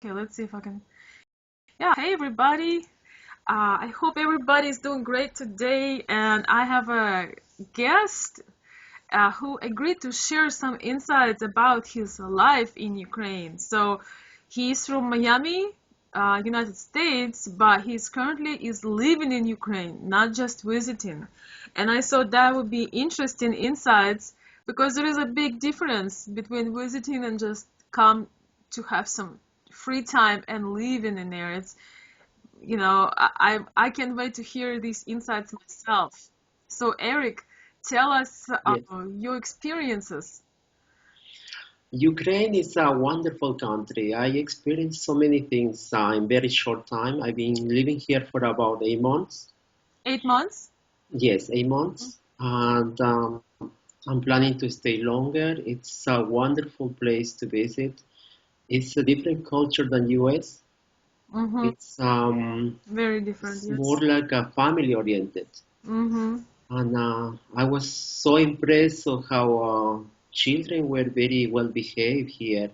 Okay, let's see if I can. Yeah, hey everybody. I hope everybody's doing great today, and I have a guest who agreed to share some insights about his life in Ukraine. So he's from Miami, United States, but he's currently is living in Ukraine, not just visiting. And I thought that would be interesting insights because there is a big difference between visiting and just come to have some free time and living in there. I can't wait to hear these insights myself. So Eric, tell us Yes. your experiences. Ukraine is a wonderful country. I experienced so many things in very short time. I've been living here for about 8 months. 8 months? Yes, 8 months. And I'm planning to stay longer. It's a wonderful place to visit. It's a different culture than US. Mm-hmm. It's um, Very different, it's more yes. like a family oriented. Mm-hmm. And I was so impressed of how children were very well behaved here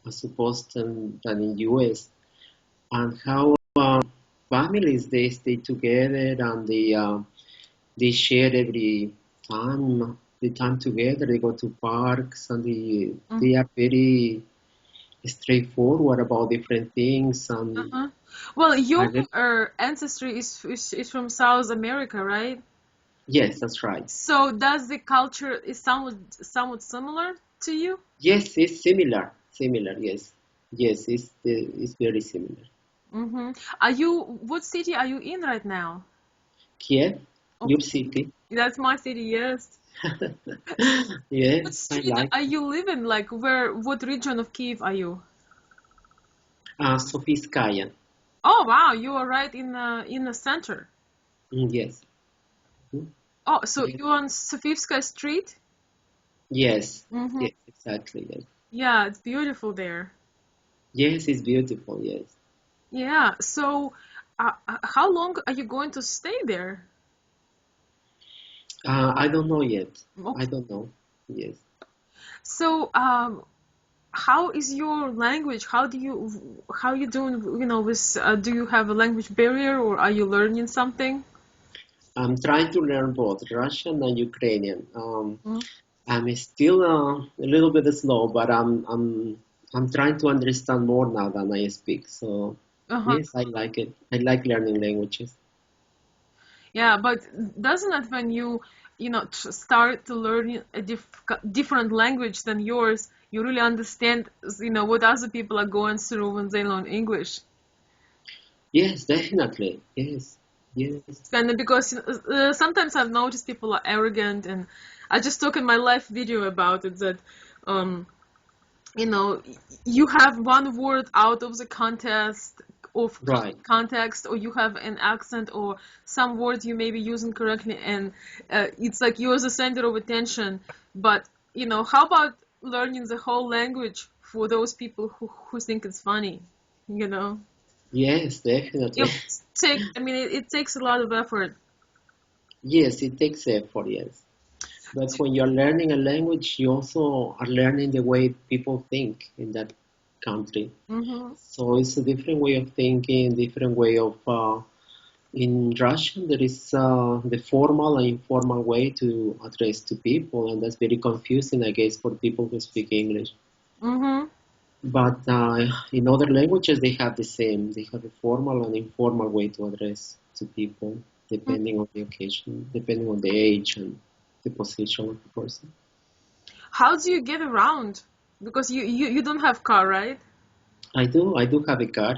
as opposed than in US, and how families they stay together and they share every time the time together. They go to parks and they are very straightforward about different things. And Uh-huh. Well, I your really, ancestry is from South America, right? yes, that's right. So does the culture is somewhat similar to you? Yes, it's similar. Similar, yes. Yes, it's very similar. Mm-hmm. What city are you in right now? Kiev, your Okay, city. that's my city, yes. What Yes, I street like are you living? Like what region of Kiev are you? Sofiskaya. Oh wow, you are right in the center. Yes. Mm, Oh, so yes. you're on Sofivska Street? Yes, Mm-hmm. yes, exactly. Yes, Yeah, it's beautiful there. yes, it's beautiful. Yes, Yeah, so how long are you going to stay there? I don't know yet. I Okay. don't know. Yes, So, how is your language? How you doing, do you have a language barrier or are you learning something? I'm trying to learn both Russian and Ukrainian. Mm. I'm still a little bit slow, but I'm trying to understand more now than I speak. So Uh-huh. yes, I like it. I like learning languages. Yeah, but doesn't it when start to learn a different language than yours, you really understand, what other people are going through when they learn English? Yes, definitely. Yes, yes, And because sometimes I've noticed people are arrogant, and I just talk in my live video about it that, um, you know, you have one word out of the right. context, or you have an accent, or some words you may be using correctly, and it's like you're the center of attention. But how about learning the whole language for those people who think it's funny? You know, Yes, definitely. it I mean, it takes a lot of effort. Yes, it takes effort. Yes. But when you're learning a language, you also are learning the way people think in that country. Mm-hmm. So it's a different way of thinking, different way of. In Russian, there is the formal and informal way to address to people, and that's very confusing, I guess, for people who speak English. Mm-hmm. But in other languages, they have the same. They have a formal and informal way to address to people, depending on the occasion, depending on the age and the position of the person. How do you get around? Because you don't have car, right? I do have a car.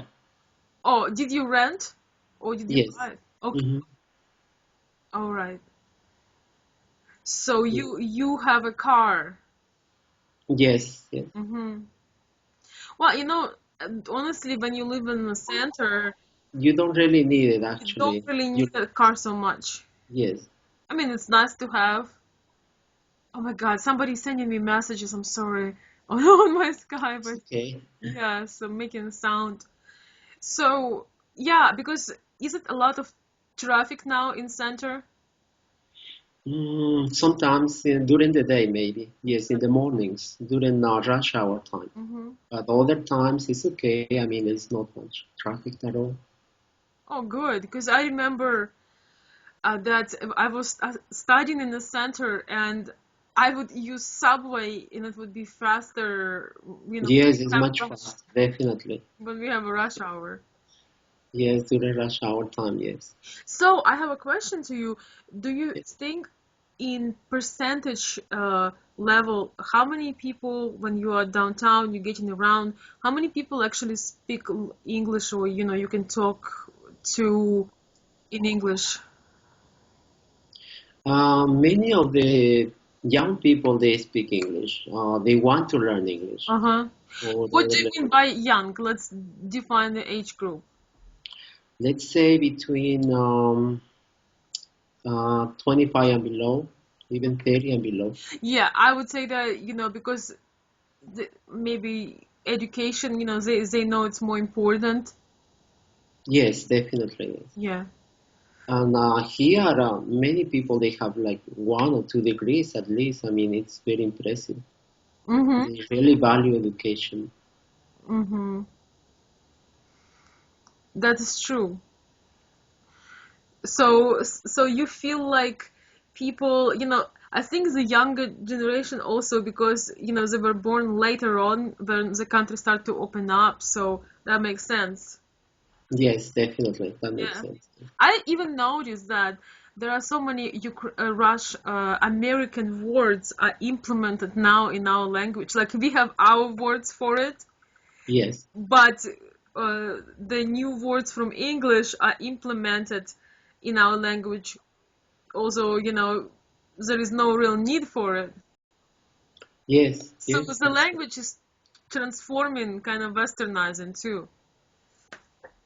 Oh, did you rent or did you Yes. buy? Okay, Hmm. all right. So Yes. you have a car. Yes. Yes. Mm-hmm. Well, honestly, when you live in the center, You don't really need it you don't actually. really You need a car so much. yes. I mean, it's nice to have. Oh my God, somebody's sending me messages. I'm sorry on my Skype, It's but okay. yeah, so making a sound. So yeah, because is it a lot of traffic now in center? Sometimes during the day, maybe. Yes, in the mornings, during rush hour time. Mm-hmm. But other times it's okay. I mean, it's not much traffic at all. Oh, good, because I remember that I was studying in the center and I would use subway and it would be faster, Yes, it's have much rush, faster, definitely. when we have a rush hour. Yes, during rush hour time, yes. So I have a question to you. Do you Yes. think in percentage level, how many people when you are downtown, you're getting around, how many people actually speak English or you can talk to in English? Many of the young people, they speak English. They want to learn English. Uh-huh. Or What do you mean by young? Let's define the age group. let's say between 25 and below, even 30 and below. Yeah, I would say that, because maybe education, they know it's more important. Yes, definitely. Yes. Yeah. And here, many people, they have like 1 or 2 degrees at least. I mean, it's very impressive. Mm-hmm. They really value education. Mm-hmm. That is true. So you feel like people, I think the younger generation also because, they were born later on when the country started to open up, so that makes sense. Yes, definitely. That makes Yeah. sense. I even noticed that there are so many American words are implemented now in our language. Like we have our words for it, Yes, but the new words from English are implemented in our language. Also, there is no real need for it. yes, So yes, the language is transforming, kind of westernizing too.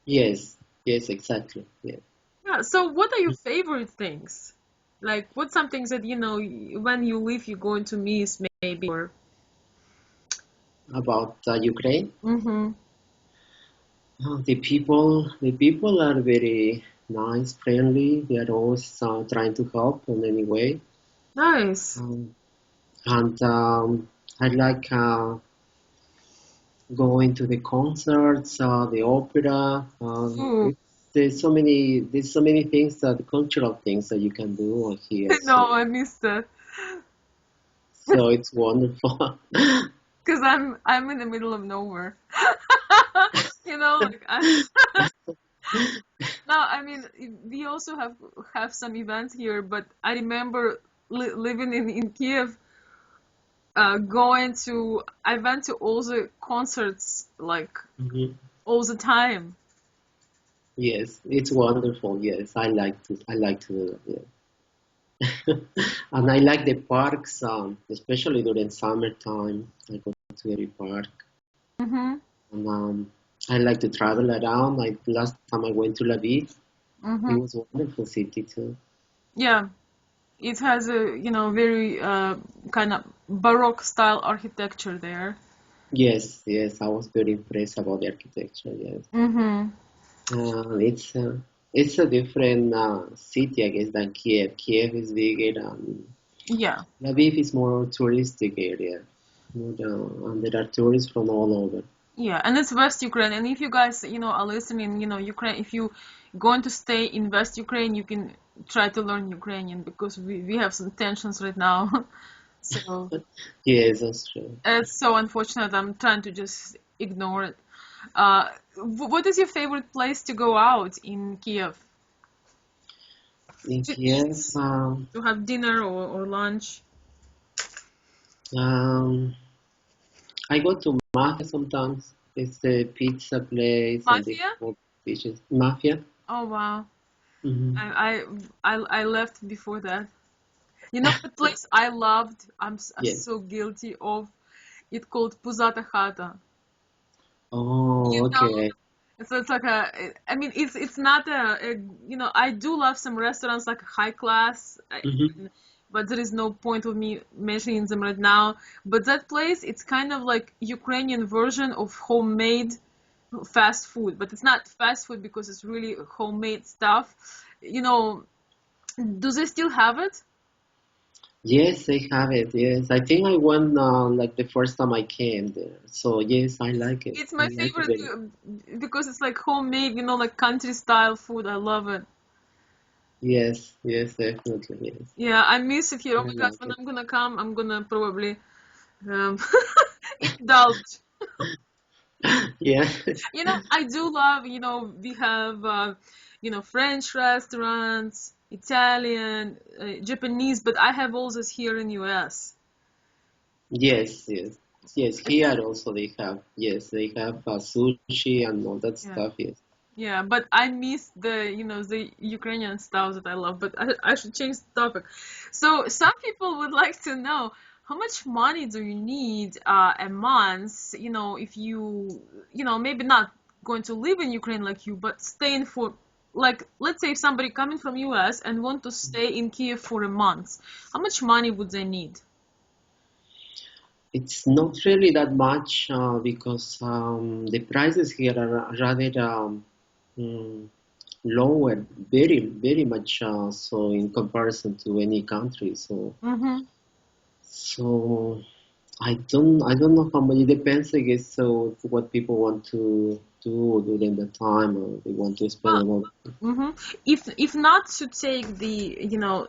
yes, yes, exactly. Yes. Yeah. So what are your favorite things? Like, what's some things that when you leave, you're going to miss maybe or. About Ukraine, Mm-hmm. the people are very nice, friendly. They are always trying to help in any way. Nice. Um, and I like going to the concerts, the opera. Ooh. There's so many things that cultural things that you can do here. No, So I missed that so it's wonderful. because I'm in the middle of nowhere. Like no, I mean we also have some events here, but I remember living in Kiev, I went to all the concerts like Mhm. all the time. Yes, it's wonderful. Yes, I like to do that. Yeah. And I like the parks, especially during summertime. I go to every park, Mm-hmm. and I like to travel around. Like last time I went to Lviv, Mm-hmm. it was a wonderful city too. Yeah, it has a very kind of Baroque style architecture there. Yes, yes, I was very impressed about the architecture. Yes, Mm-hmm. it's a different city, I guess, than Kiev. Kiev is bigger, and Yeah. Lviv is more touristic area. And there are tourists from all over. Yeah, and it's West Ukraine. And if you guys, are listening, Ukraine, if you going to stay in West Ukraine, you can try to learn Ukrainian because we have some tensions right now. So Yes, that's true. it's so unfortunate. I'm trying to just ignore it. Uh, what is your favorite place to go out in Kiev? In To Kiev, eat, to have dinner or lunch? um, I go to Mafia sometimes. It's a pizza place and they Mafia? have dishes. Mafia? Oh wow. Hmm. I left before that. You know what place I loved? I'm Yes. so guilty of. It called Puzata Hata. You Oh, know, okay. so it's like I mean, it's not I do love some restaurants like high class, Hmm. but there is no point of me mentioning them right now. But that place, it's kind of like Ukrainian version of homemade fast food, but it's not fast food because it's really homemade stuff. You know, do they still have it? Yes, I have it. Yes, I think I went like the first time I came there. So yes, I like it. It's I my like it favorite very. because it's like homemade, like country style food. I love it. Yes, yes, definitely. Yes, Yeah, I miss it here. Oh I my God, like when it. I'm gonna come, I'm gonna probably um, indulge. Yes, I do love, we have, French restaurants, Italian, Japanese, but I have all this here in US. yes, yes, yes. Here also they have. Yes, they have sushi and all that Yeah. stuff. Yes. Yeah, but I miss the Ukrainian stuff that I love, but I should change the topic. So some people would like to know how much money do you need a month, if maybe not going to live in Ukraine like you, but staying for, like, let's say if somebody coming from US and want to stay in Kiev for a month, how much money would they need? It's not really that much because the prices here are rather mm, lower, very, very much so in comparison to any country. Mm-hmm. So I don't know how much. It depends, I guess. So what people want to do during the time, or they want to spend a lot. Mm-hmm. If not to take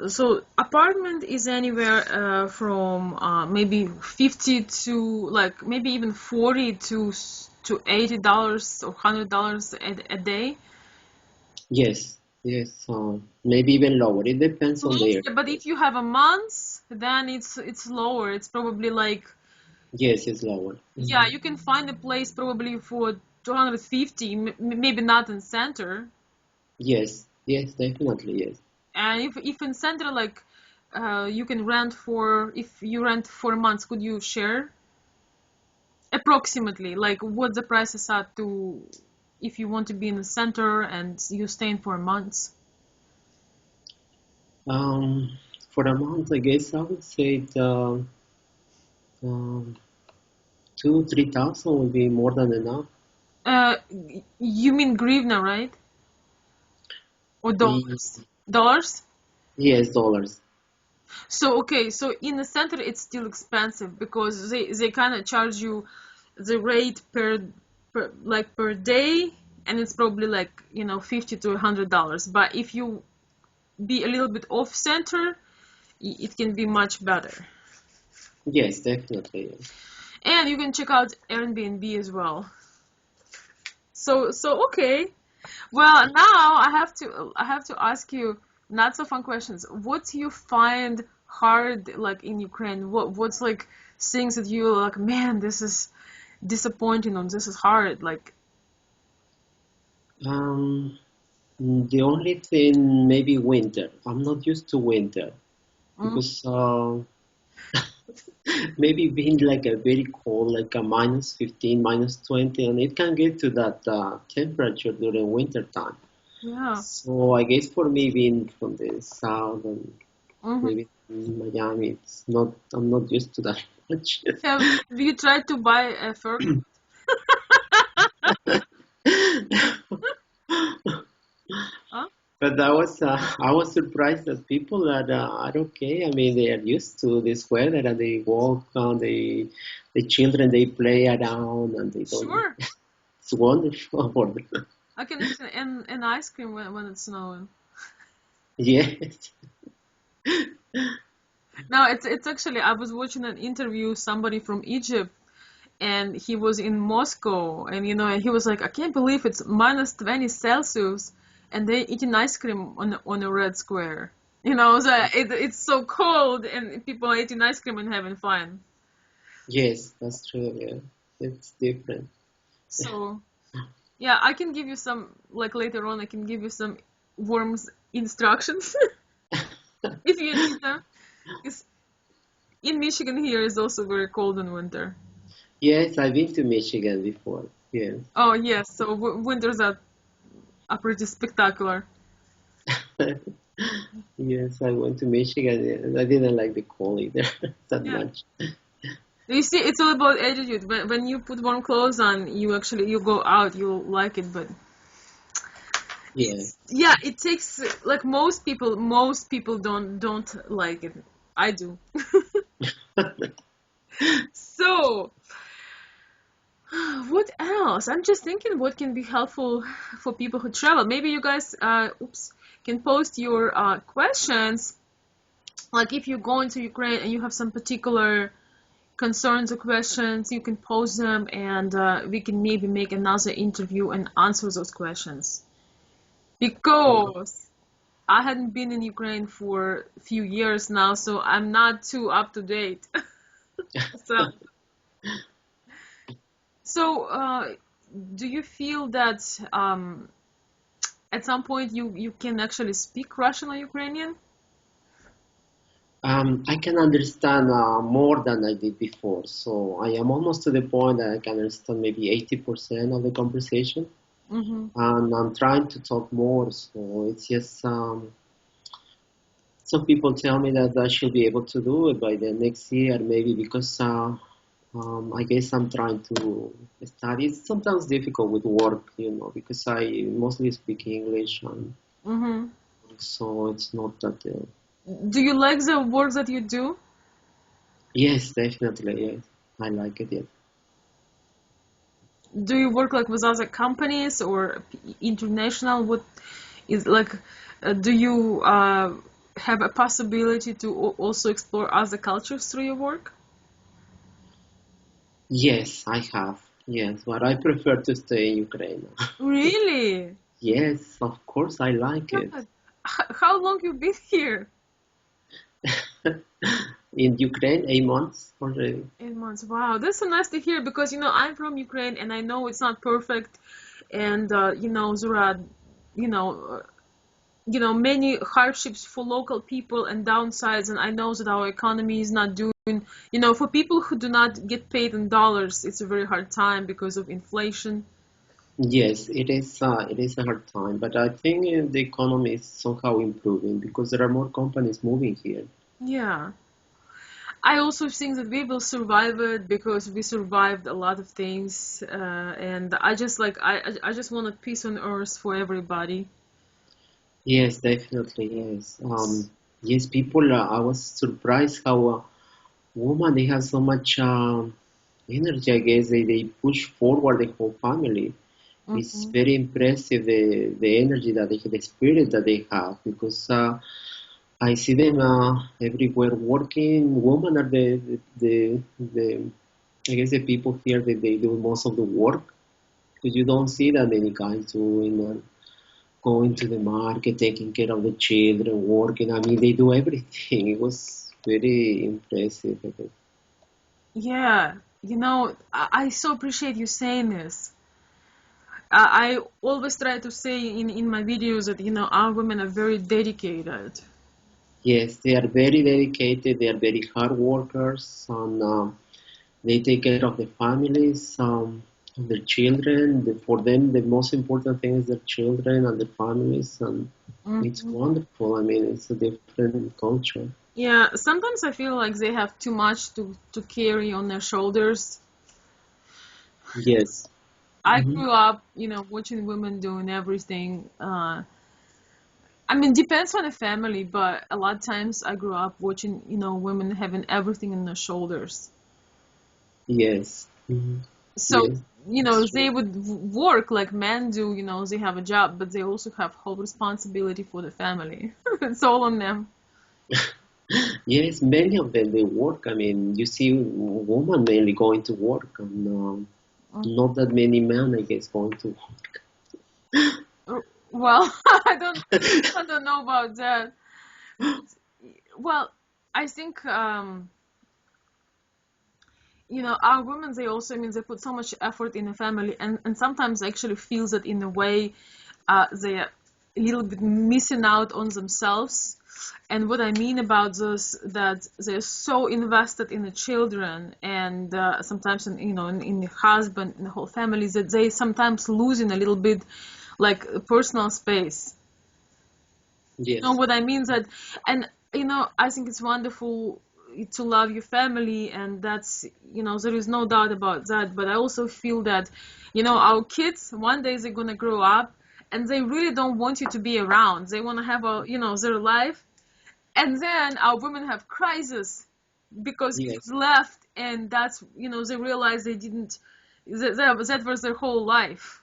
so apartment is anywhere from maybe 50 to like maybe even 40 to $80 or $100 a day. Yes, yes. Maybe even lower. It depends on the area. But if you have a month, then it's lower. It's probably like, Yes, it's lower. yeah, you can find a place probably for 250, maybe not in center. Yes, yes, definitely. Yes. And if in center, like, you can rent for, if you rent for a month, could you share approximately like what the prices are to, if you want to be in the center and you staying for a month? Um, for a month, I guess I would say um, 2, 3 thousand would be more than enough. Uh, you mean grivna, right? Or Ye- dollars? Dollars? Yes, dollars. So okay, so in the center it's still expensive because they kind of charge you the rate per day, and it's probably like, $50 to $100. But if you be a little bit off center, it can be much better. Yes, definitely. Yes. And you can check out Airbnb as well. So okay. Well, now I have to ask you not so fun questions. What do you find hard like in Ukraine? What's like things that you like, man, this is disappointing or this is hard, like. Um, the only thing, maybe winter. I'm not used to winter Mm, because maybe being like a very cold, like a -15, -20, and it can get to that temperature during winter time. yeah. So I guess for me being from the south and Hmm. maybe in Miami, it's not. I'm not used to that much. Have you tried to buy a fur coat? Huh? But I was surprised that people that are okay. I mean, they are used to this weather and they walk on the children they play around and they don't. Sure. It's wonderful for them. I can eat an ice cream when it's snowing. Yes. No, it's actually, I was watching an interview somebody from Egypt, and he was in Moscow, and and he was like, I can't believe it's -20 Celsius, and they eating ice cream on a red square. So it's so cold, and people are eating ice cream and having fun. Yes, that's true. Yeah, it's different. So yeah, I can give you some, like, later on. I can give you some warm instructions if you need them. 'Cause in Michigan here is also very cold in winter. Yes, I've been to Michigan before. Yes. Oh yes, so winters are pretty spectacular. Yes, I went to Michigan. And I didn't like the cold either that Yeah. much. You see, it's all about attitude. When you put warm clothes on, you go out, you like it. But Yeah. yeah, it takes, like, most people don't like it. I do. So, what else? I'm just thinking what can be helpful for people who travel. Maybe you guys, can post your questions. Like if you go into Ukraine and you have some particular concerns or questions, you can post them, and we can maybe make another interview and answer those questions. Because I hadn't been in Ukraine for a few years now, so I'm not too up to date. So, so, do you feel that at some point you can actually speak Russian or Ukrainian? I can understand more than I did before, so I am almost to the point that I can understand maybe 80% of the conversation, Mm-hmm. and I'm trying to talk more. So it's just some people tell me that I should be able to do it by the next year, maybe because I guess I'm trying to study. It's sometimes difficult with work, because I mostly speak English, and Mm-hmm. so it's not that. Do you like the work that you do? Yes, definitely. Yes, I like it. Yes. Do you work like with other companies or international? What is like? Do you have a possibility to also explore other cultures through your work? Yes, I have. Yes, but I prefer to stay in Ukraine. Really? Yes, of course, I like it. God. How long you been here? In Ukraine, 8 months already. 8 months. Wow, that's so nice to hear because I'm from Ukraine and I know it's not perfect, and there are you know uh, many hardships for local people and downsides, and I know that our economy is not doing, for people who do not get paid in dollars, it's a very hard time because of inflation. Yes, it is. It is a hard time, but I think the economy is somehow improving because there are more companies moving here. Yeah. I also think that we will survive it because we survived a lot of things, and I just like I just want a peace on earth for everybody. Yes, definitely. Yes. Yes, people. I was surprised how women they have so much energy. I guess they push forward the whole family. It's Hmm. very impressive the energy that they have, the spirit that they have because I see them everywhere working. Women are the I guess the people here that they do most of the work because you don't see that many guys doing going to the market, taking care of the children, working. I mean, they do everything. It was very impressive. I think. Yeah, I so appreciate you saying this. I always try to say in my videos that our women are very dedicated. Yes, they are very dedicated. They are very hard workers, and they take care of the families, of their children. For them, the most important thing is their children and their families, and it's Hmm. wonderful. I mean, it's a different culture. Yeah, sometimes I feel like they have too much to carry on their shoulders. Yes. I Hmm. grew up, watching women doing everything. I mean, depends on the family, but a lot of times I grew up watching, women having everything on their shoulders. Yes. Hmm. So, Yes. It's they true. would work like men do, they have a job, but they also have whole responsibility for the family. It's all on them. Yes, many of them they work. I mean, you see women mainly going to work, and not that many men, I guess, going to work. Well, I don't know about that. Well, I think our women, they also, I mean, they put so much effort in the family, and sometimes I actually feel that in a way they're a little bit missing out on themselves. And what I mean about this, that they're so invested in the children and sometimes in the husband, in the whole family, that they sometimes losing a little bit like personal space. You know Yes. what I mean? That, and I think it's wonderful to love your family, and that's, there is no doubt about that. But I also feel that, our kids one day they're gonna grow up, and they really don't want you to be around. They want to have their life, And then our women have crisis because kids Yes, left, and that's, they realize they didn't, that was their whole life.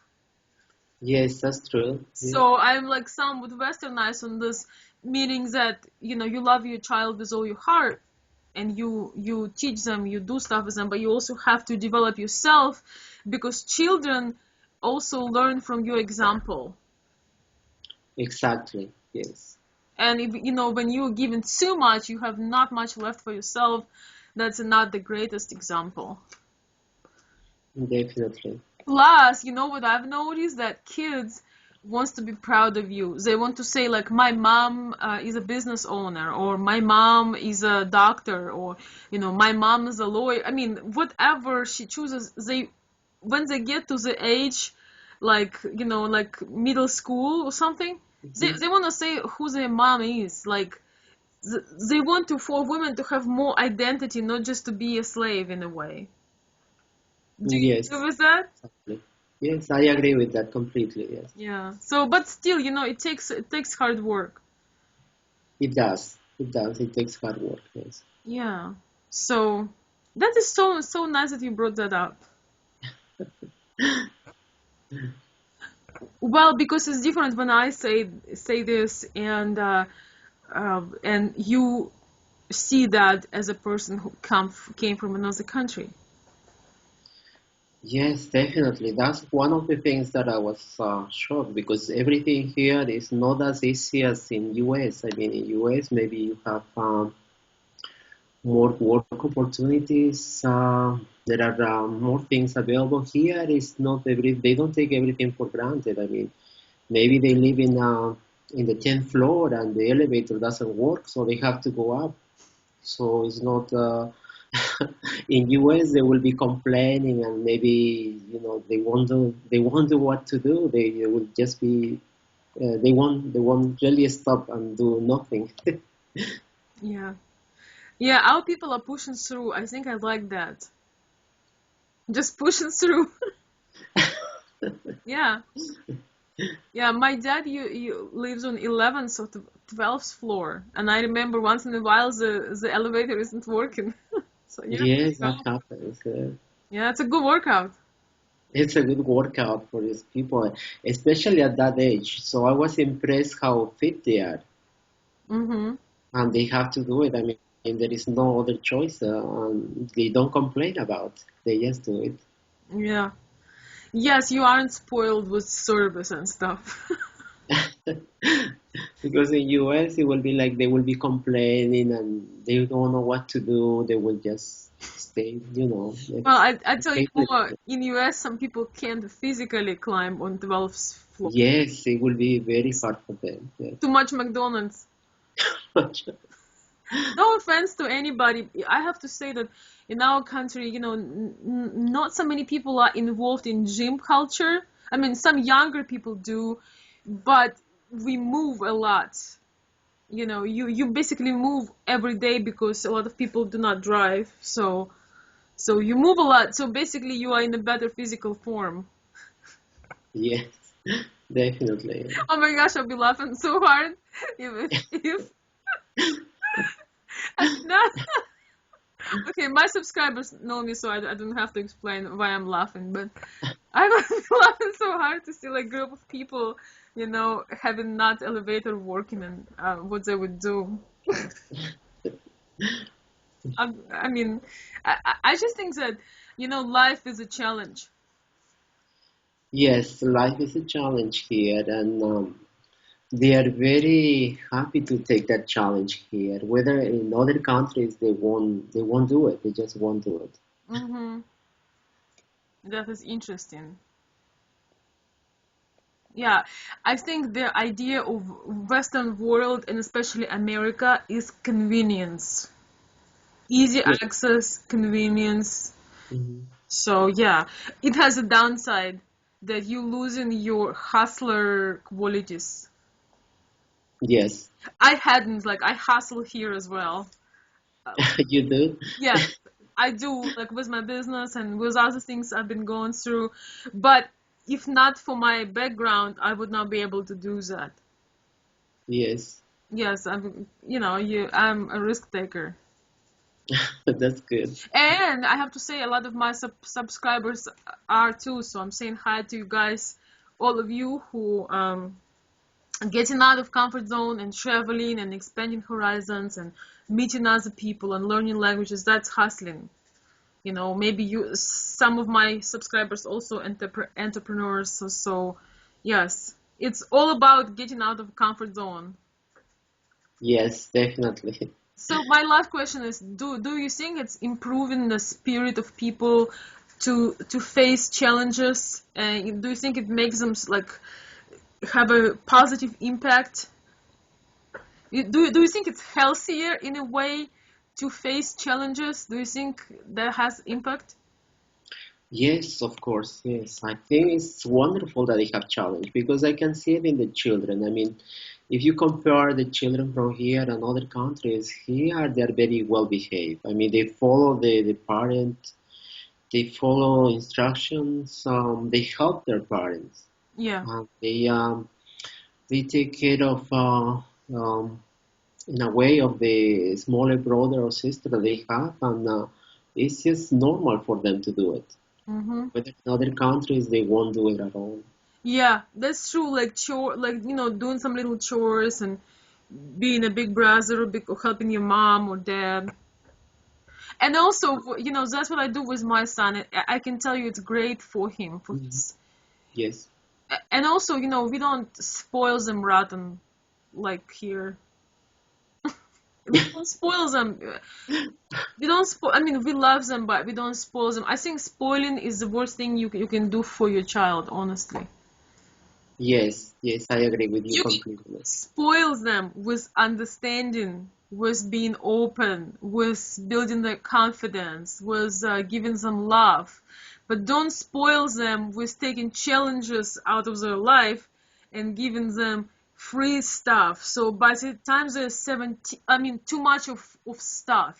yes, that's true. Yeah, So I'm like somewhat westernized on this, meaning that, you love your child with all your heart, and you teach them, you do stuff with them, but you also have to develop yourself, because children also learn from your example. exactly. Yes, And if, when you're given too much, you have not much left for yourself. That's not the greatest example. definitely. Plus, you know what I've noticed? That kids wants to be proud of you. They want to say like, my mom is a business owner, or my mom is a doctor, or my mom is a lawyer. I mean, whatever she chooses, they when they get to the age, like, like middle school or something, Mhm. they want to say who their mom is. Like, they want to, for women to have more identity, not just to be a slave in a way. Do you agree Yes, with that? exactly. Yes, I agree with that completely. Yes, Yeah. So, but still, it takes hard work. it does. It does. It takes hard work. Yes. Yeah. So that is so nice that you brought that up. Well, because it's different when I say this, and you see that as a person who came from another country. Yes, definitely. That's one of the things that I was shocked because everything here is not as easy as in US. I mean, in US, maybe you have more work opportunities. There are more things available. Here is not every. They don't take everything for granted. I mean, maybe they live in the 10th floor and the elevator doesn't work, so they have to go up. So it's not in US they will be complaining and maybe they won't do what to do. They will just be they won't really stop and do nothing. Yeah. Yeah. Our people are pushing through. I think I like that. Just pushing through. Yeah. Yeah, my dad you lives on 11th or 12th floor, and I remember once in a while the elevator isn't working. So yeah, there you Yes, that go. happens. Yeah, it's a good workout. It's a good workout for these people, especially at that age. So I was impressed how fit they are, Mm-hmm. and they have to do it. I mean, there is no other choice, and they don't complain about. They just do it. Yeah. Yes, you aren't spoiled with service and stuff. Because in US it will be like they will be complaining and they don't know what to do. They will just stay, Well, it's I tell you stay more. there. In US, some people can't physically climb on 12th floor. Yes, it will be very hard for them. Yes. Too much McDonald's. No offense to anybody. I have to say that in our country, not so many people are involved in gym culture. I mean, some younger people do, but we move a lot. You basically move every day because a lot of people do not drive. So you move a lot. So basically, you are in a better physical form. Yes, definitely. Oh my gosh, I'll be laughing so hard if I mean, not. Okay, my subscribers know me, so I don't have to explain why I'm laughing. But I was laughing so hard to see like group of people, having not elevator working, and what they would do. I mean, I just think that life is a challenge. Yes, life is a challenge here, and they are very happy to take that challenge here. Whether in other countries they won't do it. They just won't do it. Mm-hmm. That is interesting. Yeah, I think the idea of Western world, and especially America, is convenience, easy Yes. access, convenience. Mhm. So yeah, it has a downside that you losing your hustler qualities. Yes, I hadn't, like, I hustle here as well. you do. Yes, I do, like with my business and with other things I've been going through. But if not for my background, I would not be able to do that. Yes. Yes, I'm a risk taker. That's good. And I have to say, a lot of my subscribers are too. So I'm saying hi to you guys, all of you who getting out of comfort zone and traveling and expanding horizons and meeting other people and learning languages. That's hustling. Maybe some of my subscribers also entrepreneurs. So yes, it's all about getting out of comfort zone. Yes, definitely. So my last question is, do you think it's improving the spirit of people to face challenges? Do you think it makes them like have a positive impact? Do you think it's healthier in a way to face challenges? Do you think that has impact? Yes, of course. Yes, I think it's wonderful that they have challenge because I can see it in the children. I mean, if you compare the children from here and other countries, here they're very well behaved. I mean, they follow the parent, they follow instructions, they help their parents, Yeah. they take care of in a way of the smaller brother or sister that they have, and it's just normal for them to do it. Mm-hmm. But in other countries, they won't do it at all. Yeah, that's true. Like doing some little chores and being a big brother, or helping your mom or dad. And also, that's what I do with my son. I can tell you it's great for him, for Mhm. his. Yes, And also, we don't spoil them rotten like here. We don't spoil them. We don't spoil. I mean, we love them, but we don't spoil them. I think spoiling is the worst thing you can do for your child, honestly. yes, yes, I agree with you You completely. spoil them with understanding, with being open, with building their confidence, with giving them love. But don't spoil them with taking challenges out of their life and giving them free stuff. So by the time they're 17, I mean, too much of stuff.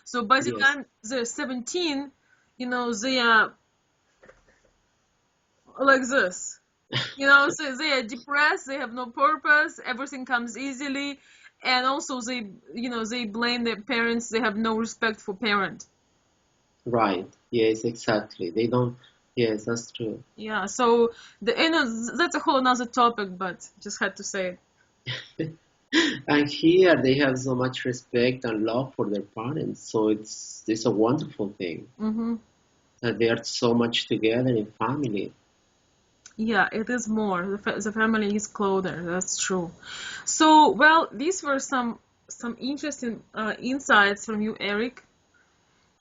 So by the Yes, time they're 17, they are like this. So they are depressed, they have no purpose, everything comes easily, and also they blame their parents, they have no respect for parent. right. Yes, exactly. They don't. Yes, that's true. Yeah, so that's a whole another topic, but just had to say it. And here they have so much respect and love for their parents, so it's a wonderful thing Mm-hmm. that they are so much together in family. Yeah, it is more. The family is closer. That's true. So, well, these were some interesting insights from you, Eric.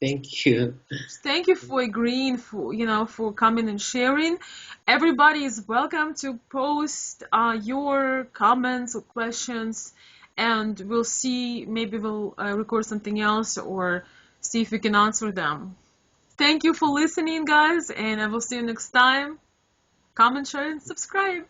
Thank you. Thank you for agreeing, for coming and sharing. Everybody is welcome to post your comments or questions, and we'll see. Maybe we'll record something else or see if we can answer them. Thank you for listening, guys, and I will see you next time. Comment, share, and subscribe.